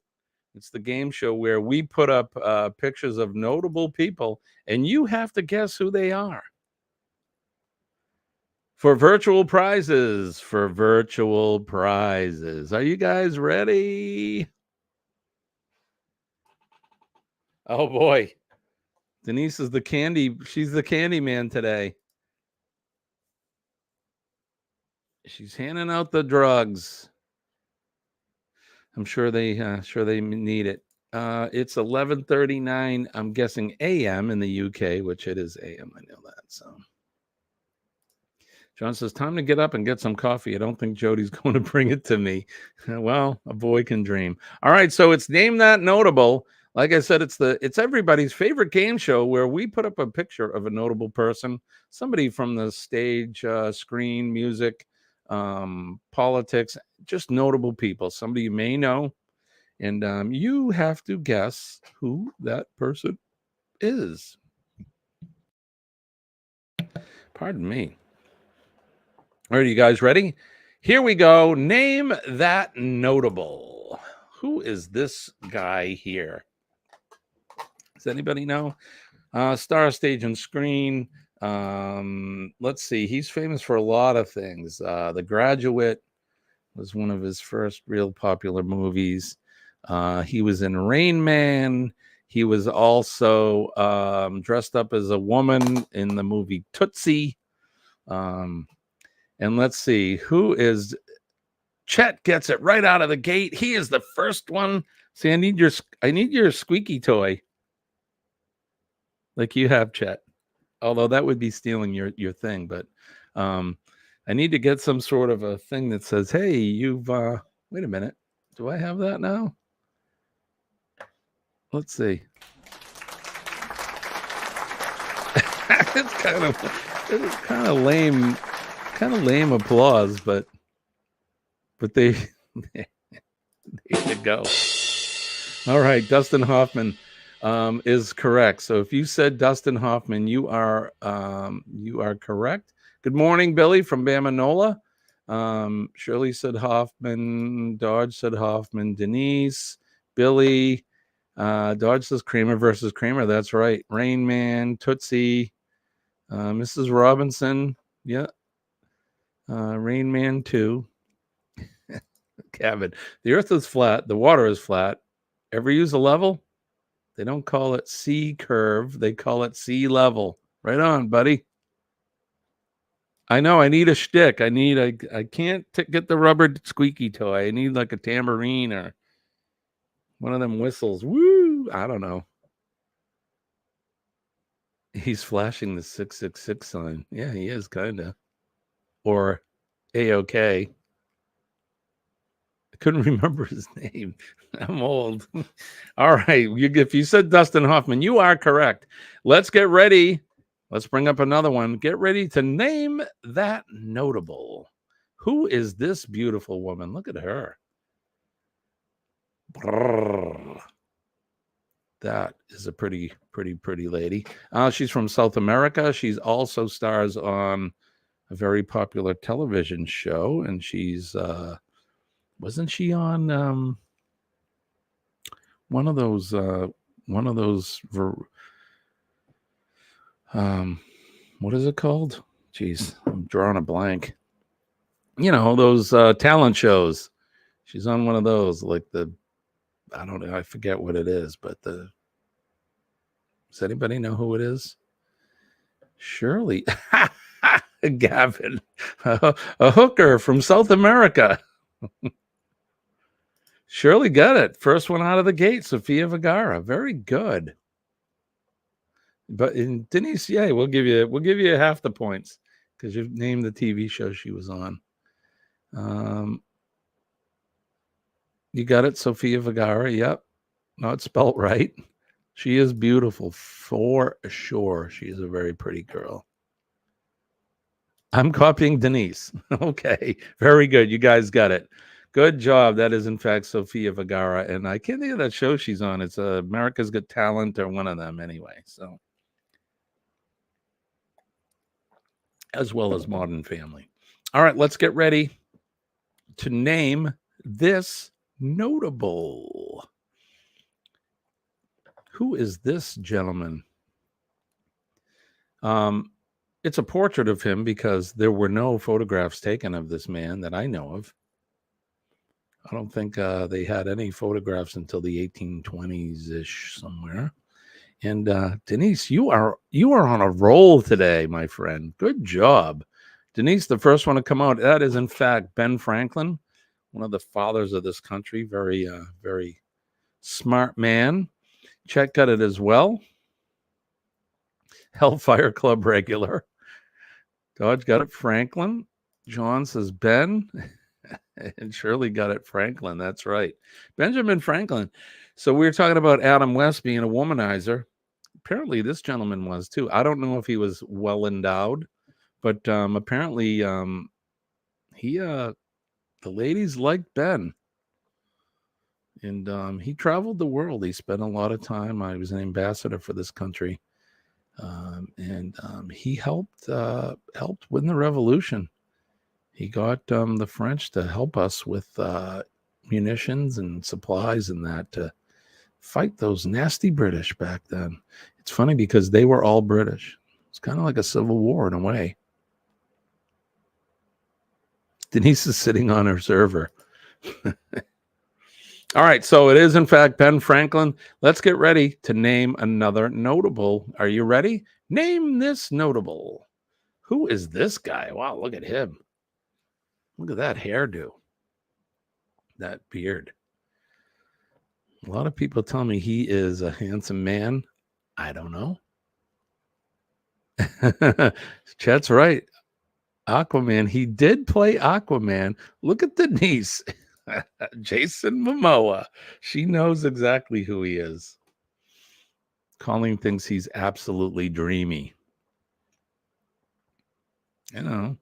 It's the game show where we put up pictures of notable people, and you have to guess who they are. For virtual prizes. Are you guys ready? Oh, boy. Denise is she's the candy man today. She's handing out the drugs. I'm sure they need it. It's 11:39. I'm guessing a.m. in the UK, which it is a.m. I know that. So John says, time to get up and get some coffee. I don't think Jody's going to bring it to me. Well, a boy can dream. All right, so it's Name That Notable. Like I said, it's everybody's favorite game show where we put up a picture of a notable person, somebody from the stage, screen, music, politics, just notable people, somebody you may know. And you have to guess who that person is. Pardon me. All right, you guys ready? Here we go. Name that notable. Who is this guy here? Does anybody know? Star, stage, and screen. Let's see. He's famous for a lot of things. The Graduate was one of his first real popular movies. He was in Rain Man. He was also dressed up as a woman in the movie Tootsie. And let's see, who is Chet? Gets it right out of the gate. He is the first one. See, I need your squeaky toy, like you have, Chet. Although that would be stealing your thing, but I need to get some sort of a thing that says, "Hey, you've wait a minute. Do I have that now?" Let's see. It's kind of lame applause, but they there you go. All right, Dustin Hoffman is correct. So if you said Dustin Hoffman, you are correct. Good morning, Billy from Bamanola. Shirley said Hoffman. Dodge said Hoffman. Denise, Billy. Dodge says Kramer versus Kramer. That's right. Rain Man, Tootsie, Mrs. Robinson. Yeah. Rain Man 2. Kevin. The earth is flat. The water is flat. Ever use a level? They don't call it sea curve. They call it sea level. Right on, buddy. I know. I need a shtick. I can't get the rubber squeaky toy. I need like a tambourine or one of them whistles. Woo! I don't know. He's flashing the 666 sign. Yeah, he is kind of. Or A-OK. I couldn't remember his name. I'm old. All right. If you said Dustin Hoffman, you are correct. Let's get ready. Let's bring up another one. Get ready to name that notable. Who is this beautiful woman? Look at her. Brrr. That is a pretty lady. She's from South America. She's also stars on a very popular television show, and she's wasn't she on one of those what is it called? Jeez, I'm drawing a blank. You know, those talent shows. She's on one of those, like I don't know, I forget what it is, but does anybody know who it is? Shirley. Gavin. A hooker from South America. Shirley got it. First one out of the gate, Sofia Vergara. Very good. But in Denise, yeah, we'll give you half the points because you've named the TV show she was on. You got it, Sofia Vergara. Yep. No, it's spelt right. She is beautiful for sure. She is a very pretty girl. I'm copying Denise. Okay. Very good. You guys got it. Good job. That is, in fact, Sofia Vergara. And I can't think of that show she's on. It's America's Got Talent or one of them anyway. So, as well as Modern Family. All right. Let's get ready to name this notable. Who is this gentleman? It's a portrait of him because there were no photographs taken of this man that I know of. I don't think they had any photographs until the 1820s-ish somewhere. And Denise, you are on a roll today, my friend. Good job. Denise, the first one to come out, that is in fact Ben Franklin, one of the fathers of this country. Very, very smart man. Chet got it as well. Hellfire Club regular. Dodge got it, Franklin. John says Ben. And Shirley got it, Franklin. That's right. Benjamin Franklin. So we were talking about Adam West being a womanizer. Apparently this gentleman was too. I don't know if he was well endowed, but apparently the ladies liked Ben. And he traveled the world. He spent a lot of time. He was an ambassador for this country. And he helped win the revolution. He got the French to help us with munitions and supplies and that to fight those nasty British back then. It's funny because they were all British. It's kind of like a civil war in a way. Denise is sitting on her server. All right, so it is in fact Ben Franklin. Let's get ready to name another notable. Are you ready? Name this notable. Who is this guy? Wow, look at him. Look at that hairdo. That beard. A lot of people tell me he is a handsome man. I don't know. Chet's right. Aquaman. He did play Aquaman. Look at Denise. Jason Momoa. She knows exactly who he is. Colleen thinks he's absolutely dreamy. You know.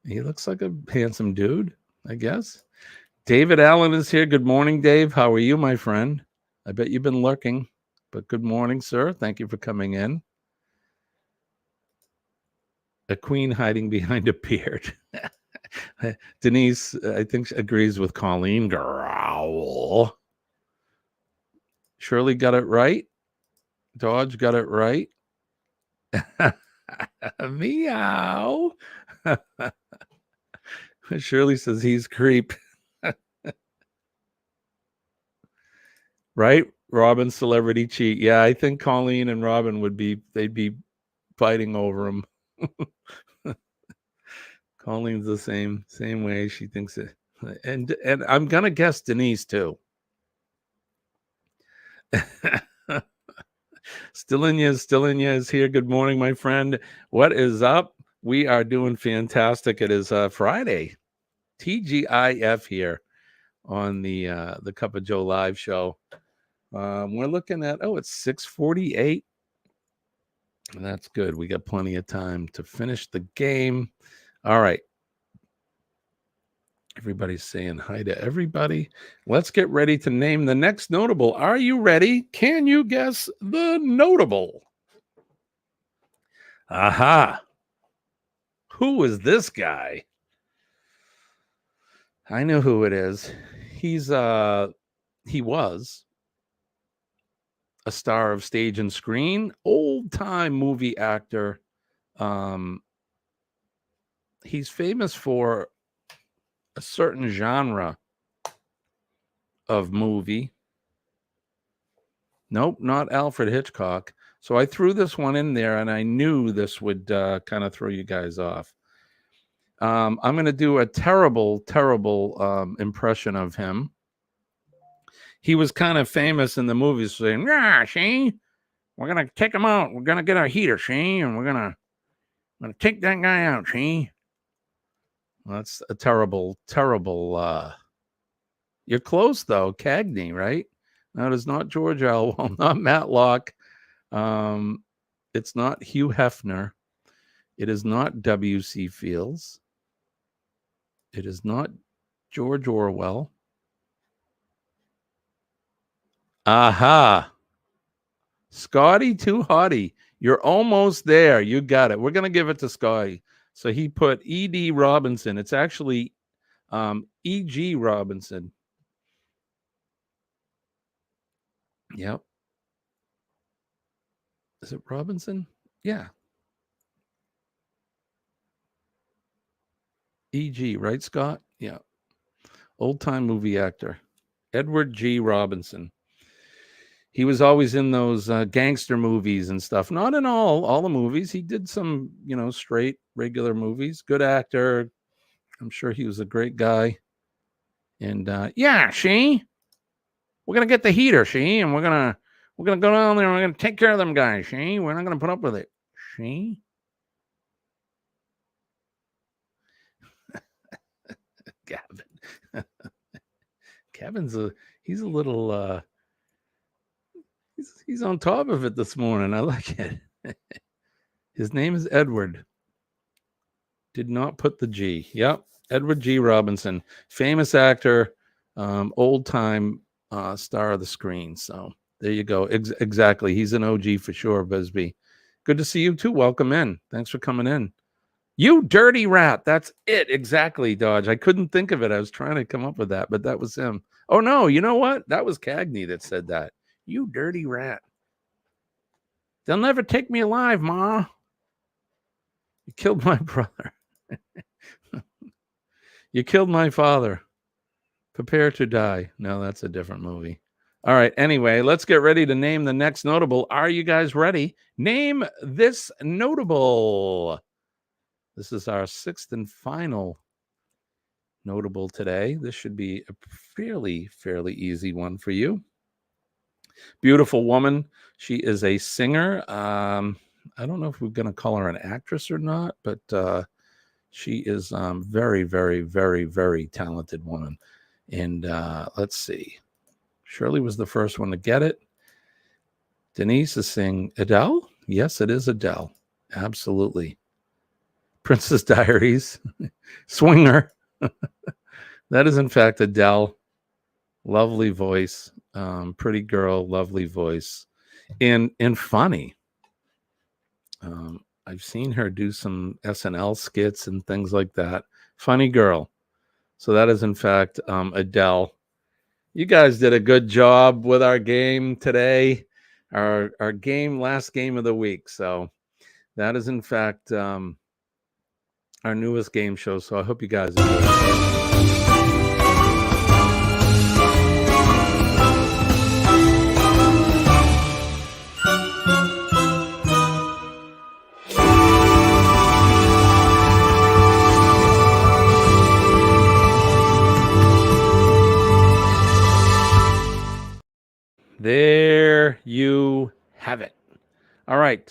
He looks like a handsome dude, I guess. David Allen is here. Good morning, Dave. How are you, my friend? I bet you've been lurking, but good morning, sir. Thank you for coming in. A queen hiding behind a beard. Denise, I think, agrees with Colleen. Growl. Shirley got it right. Dodge got it right. Meow. Shirley says he's creep. Right? Robin celebrity cheat. Yeah, I think Colleen and Robin they'd be fighting over him. Colleen's the same way. She thinks it. And I'm gonna guess Denise too. Stillinya is here. Good morning, my friend. What is up? We are doing fantastic. It is Friday. TGIF here on the Cup of Joe live show. We're looking at it's 6:48. That's good. We got plenty of time to finish the game. All right. Everybody's saying hi to everybody. Let's get ready to name the next notable. Are you ready? Can you guess the notable? Aha. Who is this guy? I know who it is. He was a star of stage and screen, old-time movie actor. He's famous for a certain genre of movie. Nope, not Alfred Hitchcock. So I threw this one in there, and I knew this would kind of throw you guys off. I'm going to do a terrible impression of him. He was kind of famous in the movies saying, "Yeah, see, we're going to take him out. We're going to get our heater, see, and we're going to take that guy out, see." Well, that's a terrible. You're close, though. Cagney, right? No, it is not George Orwell, not Matlock. It's not Hugh Hefner. It is not W.C. Fields. It is not George Orwell. Aha. Scotty Too Hottie. You're almost there. You got it. We're going to give it to Scotty. So he put E.D. Robinson. It's actually E.G. Robinson. Yep. Is it Robinson? Yeah. E.G., right, Scott? Yeah. Old-time movie actor. Edward G. Robinson. He was always in those gangster movies and stuff. Not in all the movies. He did some, straight, regular movies. Good actor. I'm sure he was a great guy. And yeah, we're gonna get the heater, and we're gonna go down there and we're gonna take care of them guys, We're not gonna put up with it, Gavin. Kevin's he's a little he's on top of it this morning. I like it. His name is Edward. Did not put the G. Yep. Edward G. Robinson, famous actor, old time star of the screen. So there you go. Exactly. He's an OG for sure, Bisbee. Good to see you too. Welcome in. Thanks for coming in. You dirty rat. That's it. Exactly, Dodge. I couldn't think of it. I was trying to come up with that, but that was him. Oh, no. You know what? That was Cagney that said that. You dirty rat. They'll never take me alive, Ma. You killed my brother. You killed my father. Prepare to die. No, that's a different movie. All right. Anyway, let's get ready to name the next notable. Are you guys ready? Name this notable. This is our sixth and final notable today. This should be a fairly easy one for you. Beautiful woman. She is a singer. I don't know if we're going to call her an actress or not, but she is very, very talented woman. And let's see. Shirley was the first one to get it. Denise is saying Adele. Yes, it is Adele. Absolutely. Princess Diaries. Swinger. That is, in fact, Adele. Lovely voice. Pretty girl. Lovely voice. And funny. I've seen her do some SNL skits and things like that. Funny girl. So that is, in fact, Adele. You guys did a good job with our game today. Our last game of the week. So that is, in fact, our newest game show. So I hope you guys enjoy it. There you have it. All right.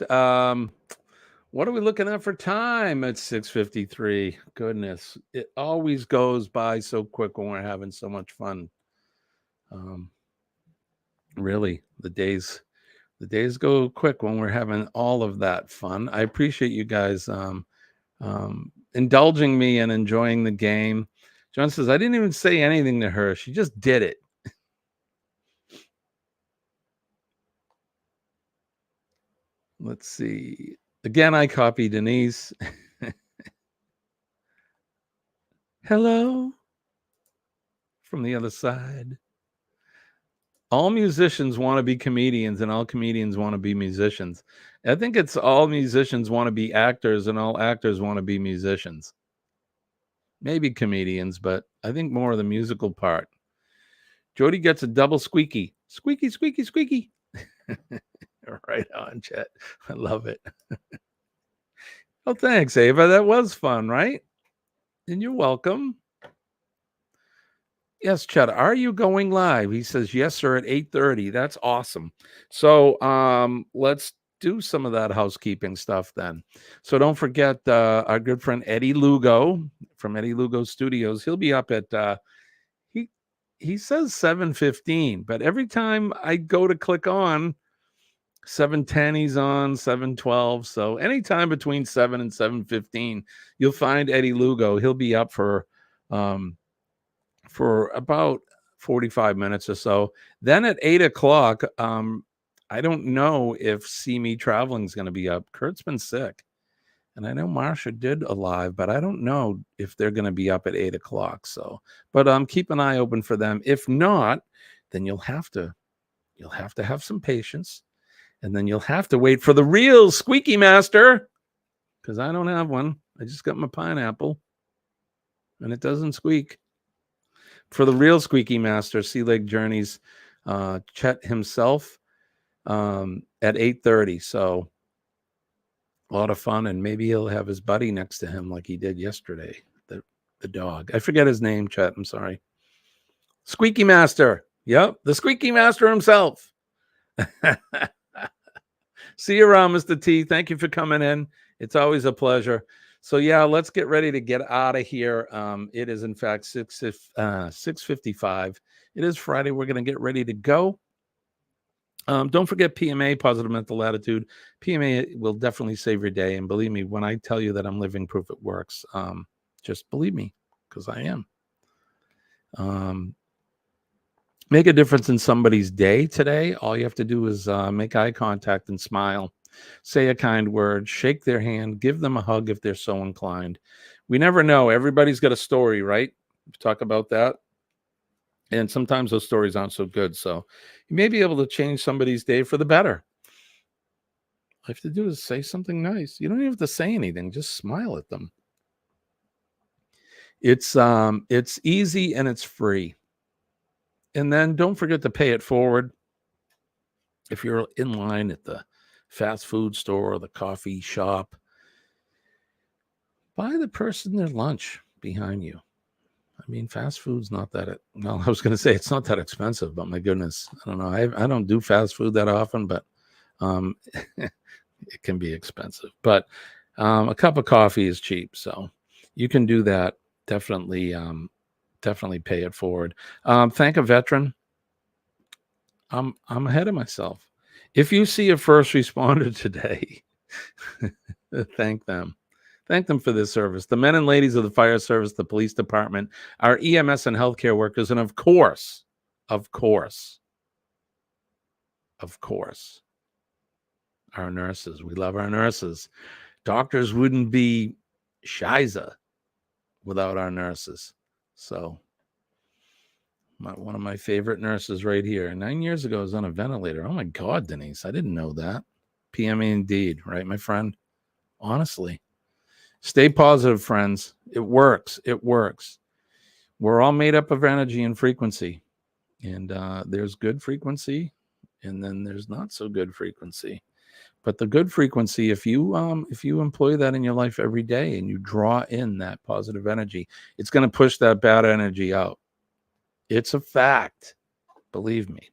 What are we looking at for time? It's 6:53. Goodness. It always goes by so quick when we're having so much fun. Really, the days go quick when we're having all of that fun. I appreciate you guys indulging me and enjoying the game. John says, I didn't even say anything to her. She just did it. Let's see. Again, I copy Denise. Hello from the other side. All musicians want to be comedians and all comedians want to be musicians. I think it's all musicians want to be actors and all actors want to be musicians. Maybe comedians, but I think more of the musical part. Jody gets a double squeaky. Squeaky, squeaky, squeaky. Right on, Chet. I love it. Oh, thanks, Ava. That was fun, right? And you're welcome. Yes, Chet. Are you going live? He says, yes, sir, at 8:30. That's awesome. So let's do some of that housekeeping stuff then. So don't forget our good friend Eddie Lugo from Eddie Lugo Studios. He'll be up at he says 7:15, but every time I go to click on 7:10, he's on 7:12. So anytime between 7 and 7:15, you'll find Eddie Lugo. He'll be up for about 45 minutes or so. Then at 8 o'clock, I don't know if See Me Traveling is going to be up. Kurt's been sick. And I know Marsha did a live, but I don't know if they're going to be up at 8 o'clock. So, but keep an eye open for them. If not, then you'll have to You'll have to have some patience. And then you'll have to wait for the real Squeaky Master, because I don't have one. I just got my pineapple, and it doesn't squeak. For the real Squeaky Master, Sea Lake Journeys, Chet himself, at 8:30. So a lot of fun, and maybe he'll have his buddy next to him like he did yesterday, the dog. I forget his name, Chet. I'm sorry. Squeaky Master. Yep, the Squeaky Master himself. See you around, Mr. T. Thank you for coming in. It's always a pleasure. So yeah, let's get ready to get out of here. It is in fact 6:55. It is Friday. We're going to get ready to go. Don't forget PMA, Positive Mental Attitude. PMA will definitely save your day. And believe me, when I tell you that I'm living proof it works, just believe me, because I am. Make a difference in somebody's day today. All you have to do is make eye contact and smile. Say a kind word, shake their hand, give them a hug if they're so inclined. We never know. Everybody's got a story, right? We talk about that. And sometimes those stories aren't so good. So you may be able to change somebody's day for the better. All you have to do is say something nice. You don't even have to say anything. Just smile at them. It's easy and it's free. And then don't forget to pay it forward. If you're in line at the fast food store or the coffee shop, buy the person their lunch behind you. I mean, fast food's not that, well, I was going to say it's not that expensive, but my goodness, I don't know. I don't do fast food that often, but it can be expensive. But a cup of coffee is cheap, so you can do that. Definitely pay it forward. Thank a veteran. I'm ahead of myself. If you see a first responder today, thank them. Thank them for this service. The men and ladies of the fire service, the police department, our EMS and healthcare workers, and of course, our nurses. We love our nurses. Doctors wouldn't be Shiza without our nurses. So one of my favorite nurses right here. 9 years ago, I was on a ventilator. Oh, my God, Denise. I didn't know that. PMA indeed, right, my friend? Honestly. Stay positive, friends. It works. It works. We're all made up of energy and frequency. And there's good frequency, and then there's not so good frequency. But the good frequency, if you employ that in your life every day and you draw in that positive energy, it's going to push that bad energy out. It's a fact. Believe me.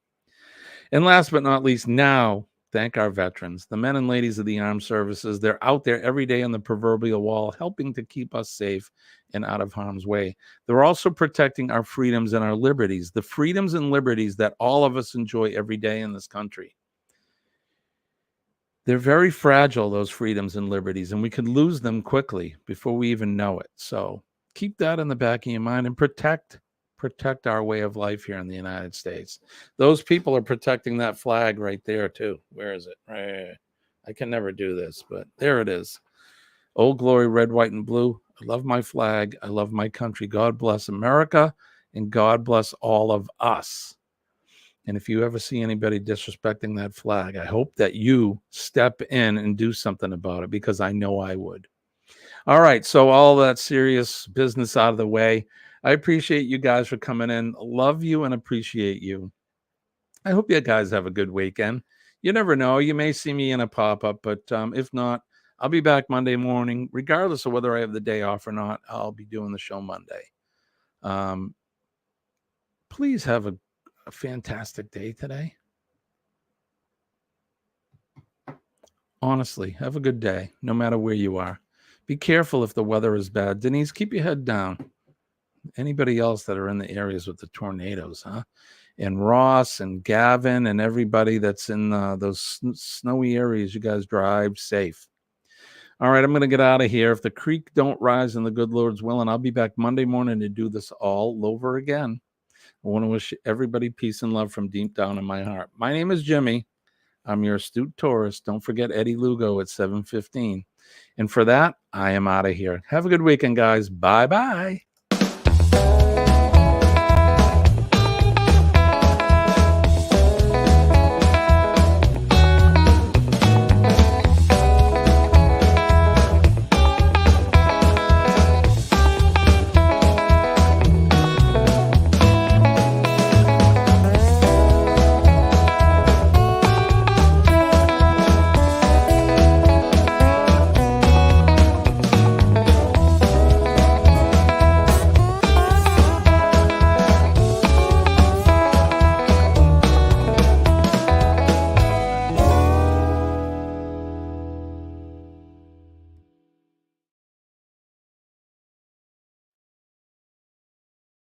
And last but not least, now, thank our veterans, the men and ladies of the armed services. They're out there every day on the proverbial wall, helping to keep us safe and out of harm's way. They're also protecting our freedoms and our liberties, the freedoms and liberties that all of us enjoy every day in this country. They're very fragile, those freedoms and liberties, and we could lose them quickly before we even know it. So keep that in the back of your mind and protect our way of life here in the United States. Those people are protecting that flag right there too. Where is it? Right. I can never do this, but there it is. Old glory, red, white, and blue. I love my flag. I love my country. God bless America, and God bless all of us. And if you ever see anybody disrespecting that flag, I hope that you step in and do something about it, because I know I would. All right, so all that serious business out of the way. I appreciate you guys for coming in. Love you and appreciate you. I hope you guys have a good weekend. You never know. You may see me in a pop-up, but if not, I'll be back Monday morning. Regardless of whether I have the day off or not, I'll be doing the show Monday. Please have a fantastic day today. Honestly, have a good day, no matter where you are. Be careful if the weather is bad. Denise, keep your head down. Anybody else that are in the areas with the tornadoes, huh? And Ross and Gavin and everybody that's in those snowy areas, you guys drive safe. All right, I'm going to get out of here. If the creek don't rise in the good Lord's will, and I'll be back Monday morning to do this all over again. I want to wish everybody peace and love from deep down in my heart. My name is Jimmy. I'm your astute tourist. Don't forget Eddie Lugo at 7:15. And for that, I am out of here. Have a good weekend, guys. Bye-bye.